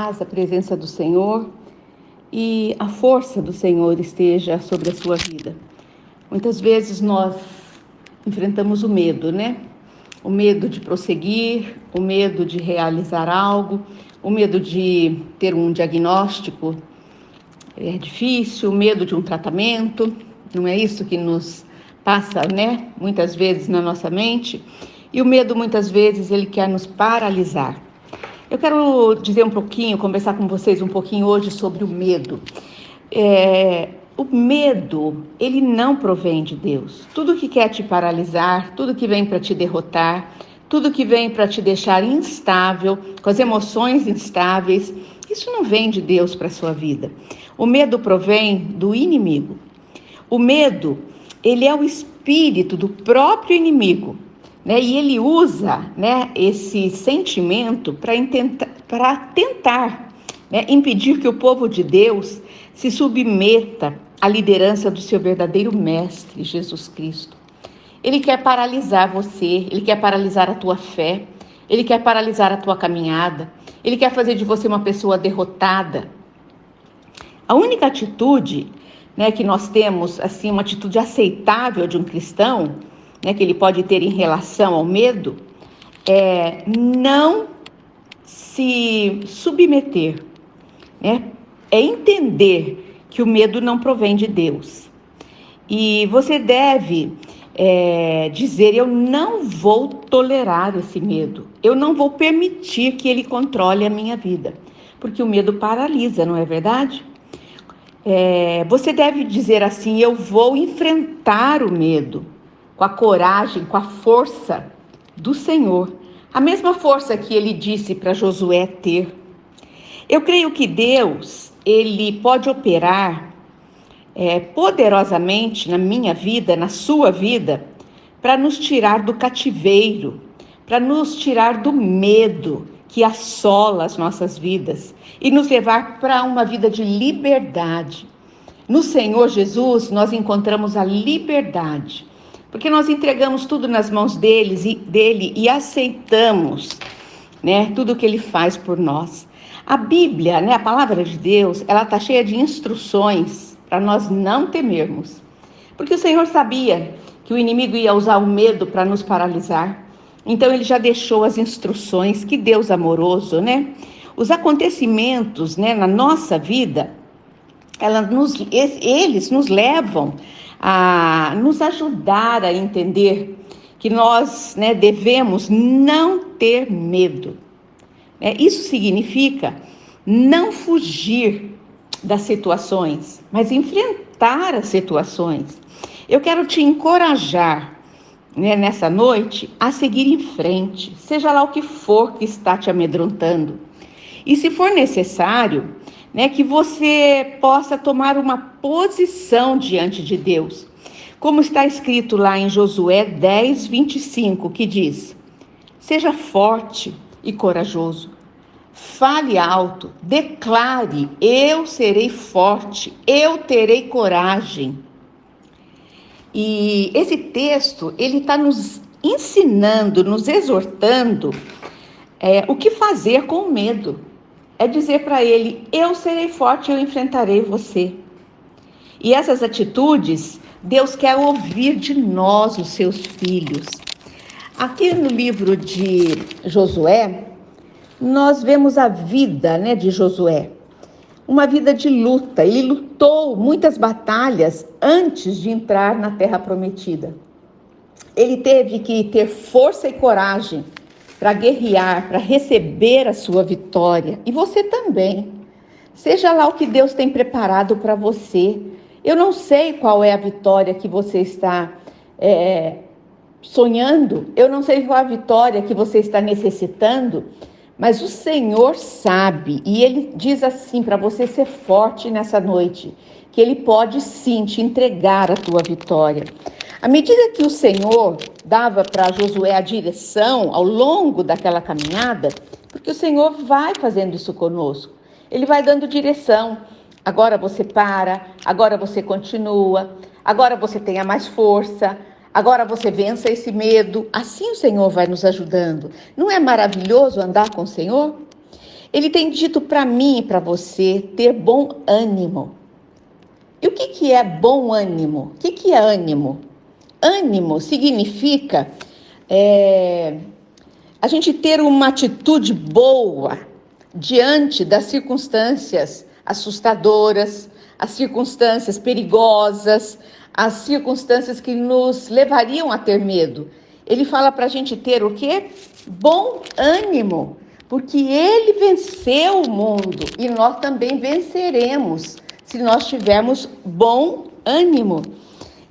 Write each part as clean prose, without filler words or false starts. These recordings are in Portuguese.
paz, a presença do Senhor e a força do Senhor esteja sobre a sua vida. Muitas vezes nós enfrentamos o medo, né? O medo de prosseguir, o medo de realizar algo, o medo de ter um diagnóstico difícil, o medo de um tratamento. Não é isso que nos passa, né? Muitas vezes na nossa mente. E o medo, muitas vezes, ele quer nos paralisar. Eu quero dizer conversar com vocês um pouquinho hoje sobre o medo. O medo, ele não provém de Deus. Tudo que quer te paralisar, tudo que vem para te derrotar, tudo que vem para te deixar instável, com as emoções instáveis, isso não vem de Deus para a sua vida. O medo provém do inimigo. O medo, ele é o espírito do próprio inimigo, né? E ele usa, né, esse sentimento para tentar, né, impedir que o povo de Deus se submeta à liderança do seu verdadeiro mestre, Jesus Cristo. Ele quer paralisar você, ele quer paralisar a tua fé, ele quer paralisar a tua caminhada, ele quer fazer de você uma pessoa derrotada. A única atitude, né, que nós temos, assim, uma atitude aceitável de um cristão, né, que ele pode ter em relação ao medo, é não se submeter, né? É entender que o medo não provém de Deus. E você deve dizer: eu não vou tolerar esse medo, eu não vou permitir que ele controle a minha vida, porque o medo paralisa, não é verdade? Você deve dizer assim: eu vou enfrentar o medo com a coragem, com a força do Senhor, a mesma força que ele disse para Josué ter. Eu creio que Deus, ele pode operar poderosamente na minha vida, na sua vida, para nos tirar do cativeiro, para nos tirar do medo que assola as nossas vidas e nos levar para uma vida de liberdade. No Senhor Jesus, nós encontramos a liberdade, porque nós entregamos tudo nas mãos dele e aceitamos, né, tudo que ele faz por nós. A Bíblia, né, a palavra de Deus, ela está cheia de instruções para nós não temermos, porque o Senhor sabia que o inimigo ia usar o medo para nos paralisar. Então ele já deixou as instruções. Que Deus amoroso, né? Os acontecimentos, né, na nossa vida, eles nos levam a nos ajudar a entender que nós, né, devemos não ter medo. Isso significa não fugir das situações, mas enfrentar as situações. Eu quero te encorajar, né, nessa noite a seguir em frente, seja lá o que for que está te amedrontando. E se for necessário, né, que você possa tomar uma posição diante de Deus, como está escrito lá em Josué 10:25, que diz: seja forte e corajoso, fale alto, declare: eu serei forte, eu terei coragem. E esse texto, ele está nos ensinando, nos exortando o que fazer com o medo. É dizer para ele: eu serei forte, eu enfrentarei você. E essas atitudes, Deus quer ouvir de nós, os seus filhos. Aqui no livro de Josué, nós vemos a vida, né, de Josué. Uma vida de luta. Ele lutou muitas batalhas antes de entrar na Terra Prometida. Ele teve que ter força e coragem para guerrear, para receber a sua vitória. E você também. Seja lá o que Deus tem preparado para você. Eu não sei qual é a vitória que você está sonhando. Eu não sei qual é a vitória que você está necessitando. Mas o Senhor sabe, e Ele diz assim para você ser forte nessa noite, que Ele pode sim te entregar a tua vitória. À medida que o Senhor dava para Josué a direção ao longo daquela caminhada, porque o Senhor vai fazendo isso conosco, Ele vai dando direção. Agora você para, agora você continua, agora você tenha mais força, agora você vença esse medo. Assim o Senhor vai nos ajudando. Não é maravilhoso andar com o Senhor? Ele tem dito para mim e para você ter bom ânimo. E o que é bom ânimo? O que é ânimo? Ânimo significa a gente ter uma atitude boa diante das circunstâncias assustadoras, as circunstâncias perigosas, as circunstâncias que nos levariam a ter medo. Ele fala para a gente ter o quê? Bom ânimo, porque ele venceu o mundo e nós também venceremos se nós tivermos bom ânimo.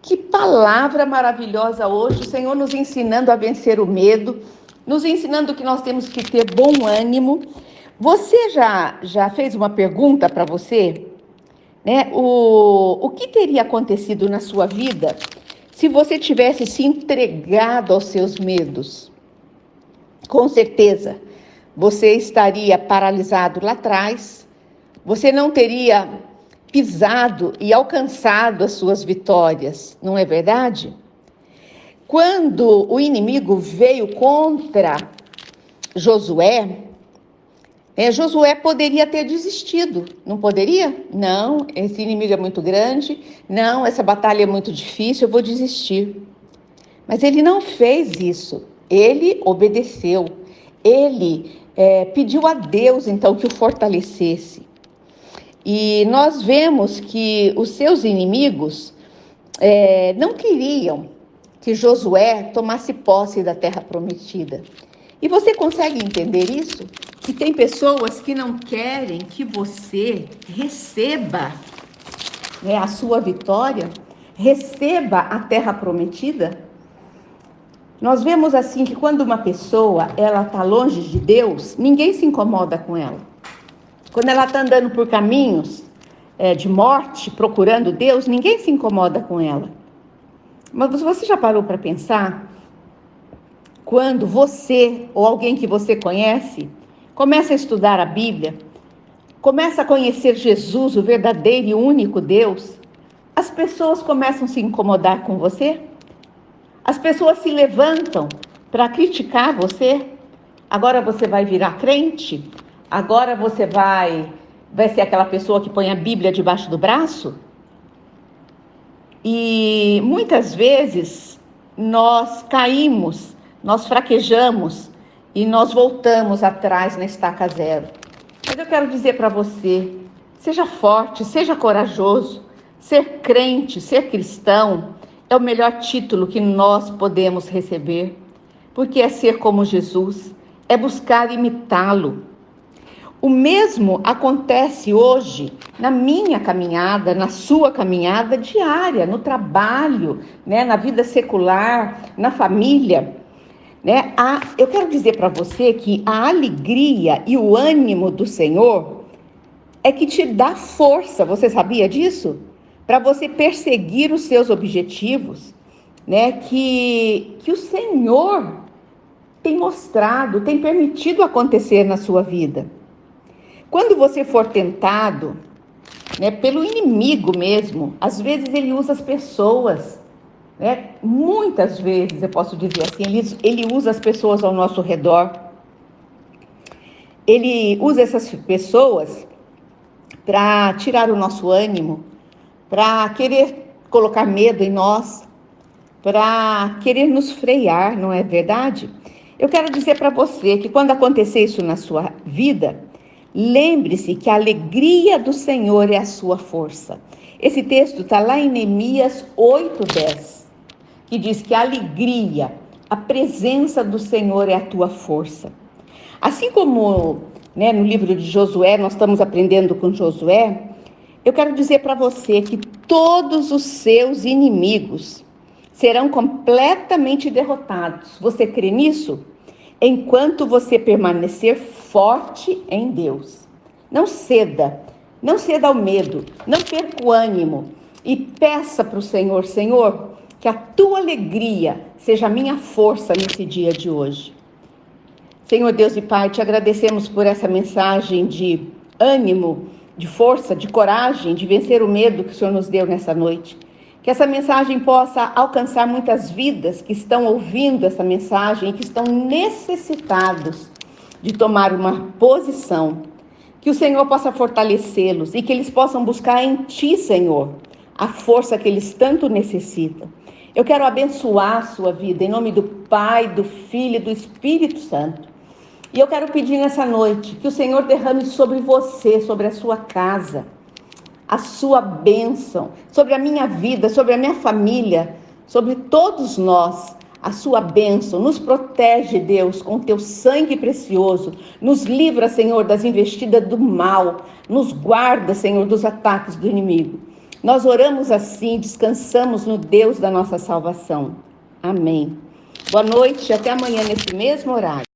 Que palavra maravilhosa hoje, o Senhor nos ensinando a vencer o medo, nos ensinando que nós temos que ter bom ânimo. Você já fez uma pergunta para você? Né? O que teria acontecido na sua vida se você tivesse se entregado aos seus medos? Com certeza, você estaria paralisado lá atrás, você não teria pisado e alcançado as suas vitórias, não é verdade? Quando o inimigo veio contra Josué, Josué poderia ter desistido, não poderia? Não, esse inimigo é muito grande, não, essa batalha é muito difícil, eu vou desistir. Mas ele não fez isso, ele obedeceu, ele pediu a Deus então que o fortalecesse. E nós vemos que os seus inimigos não queriam que Josué tomasse posse da terra prometida. E você consegue entender isso? Que tem pessoas que não querem que você receba a sua vitória, receba a terra prometida. Nós vemos assim que quando uma pessoa ela está longe de Deus, ninguém se incomoda com ela. Quando ela está andando por caminhos de morte, procurando Deus, ninguém se incomoda com ela. Mas você já parou para pensar? Quando você ou alguém que você conhece começa a estudar a Bíblia, começa a conhecer Jesus, o verdadeiro e único Deus, as pessoas começam a se incomodar com você? As pessoas se levantam para criticar você? Agora você vai virar crente? Agora você vai ser aquela pessoa que põe a Bíblia debaixo do braço? E muitas vezes nós caímos, nós fraquejamos e nós voltamos atrás na estaca zero. Mas eu quero dizer para você, seja forte, seja corajoso. Ser crente, ser cristão é o melhor título que nós podemos receber, porque é ser como Jesus, é buscar imitá-lo. O mesmo acontece hoje na minha caminhada, na sua caminhada diária, no trabalho, na vida secular, na família. Eu quero dizer para você que a alegria e o ânimo do Senhor é que te dá força, você sabia disso? Para você perseguir os seus objetivos, que o Senhor tem mostrado, tem permitido acontecer na sua vida. Quando você for tentado, pelo inimigo mesmo, às vezes ele usa as pessoas, muitas vezes, eu posso dizer assim, ele usa as pessoas ao nosso redor. Ele usa essas pessoas para tirar o nosso ânimo, para querer colocar medo em nós, para querer nos frear, não é verdade? Eu quero dizer para você que quando acontecer isso na sua vida, lembre-se que a alegria do Senhor é a sua força. Esse texto está lá em Neemias 8:10, que diz que a alegria, a presença do Senhor é a tua força. Assim como no livro de Josué, nós estamos aprendendo com Josué, eu quero dizer para você que todos os seus inimigos serão completamente derrotados. Você crê nisso? Enquanto você permanecer forte em Deus. Não ceda ao medo, não perca o ânimo e peça para o Senhor, Senhor, que a tua alegria seja a minha força nesse dia de hoje. Senhor Deus e Pai, te agradecemos por essa mensagem de ânimo, de força, de coragem, de vencer o medo que o Senhor nos deu nessa noite. Que essa mensagem possa alcançar muitas vidas que estão ouvindo essa mensagem e que estão necessitados de tomar uma posição. Que o Senhor possa fortalecê-los e que eles possam buscar em Ti, Senhor, a força que eles tanto necessitam. Eu quero abençoar a sua vida em nome do Pai, do Filho e do Espírito Santo. E eu quero pedir nessa noite que o Senhor derrame sobre você, sobre a sua casa, a sua bênção, sobre a minha vida, sobre a minha família, sobre todos nós, a sua bênção. Nos protege, Deus, com teu sangue precioso. Nos livra, Senhor, das investidas do mal. Nos guarda, Senhor, dos ataques do inimigo. Nós oramos assim, descansamos no Deus da nossa salvação. Amém. Boa noite, até amanhã nesse mesmo horário.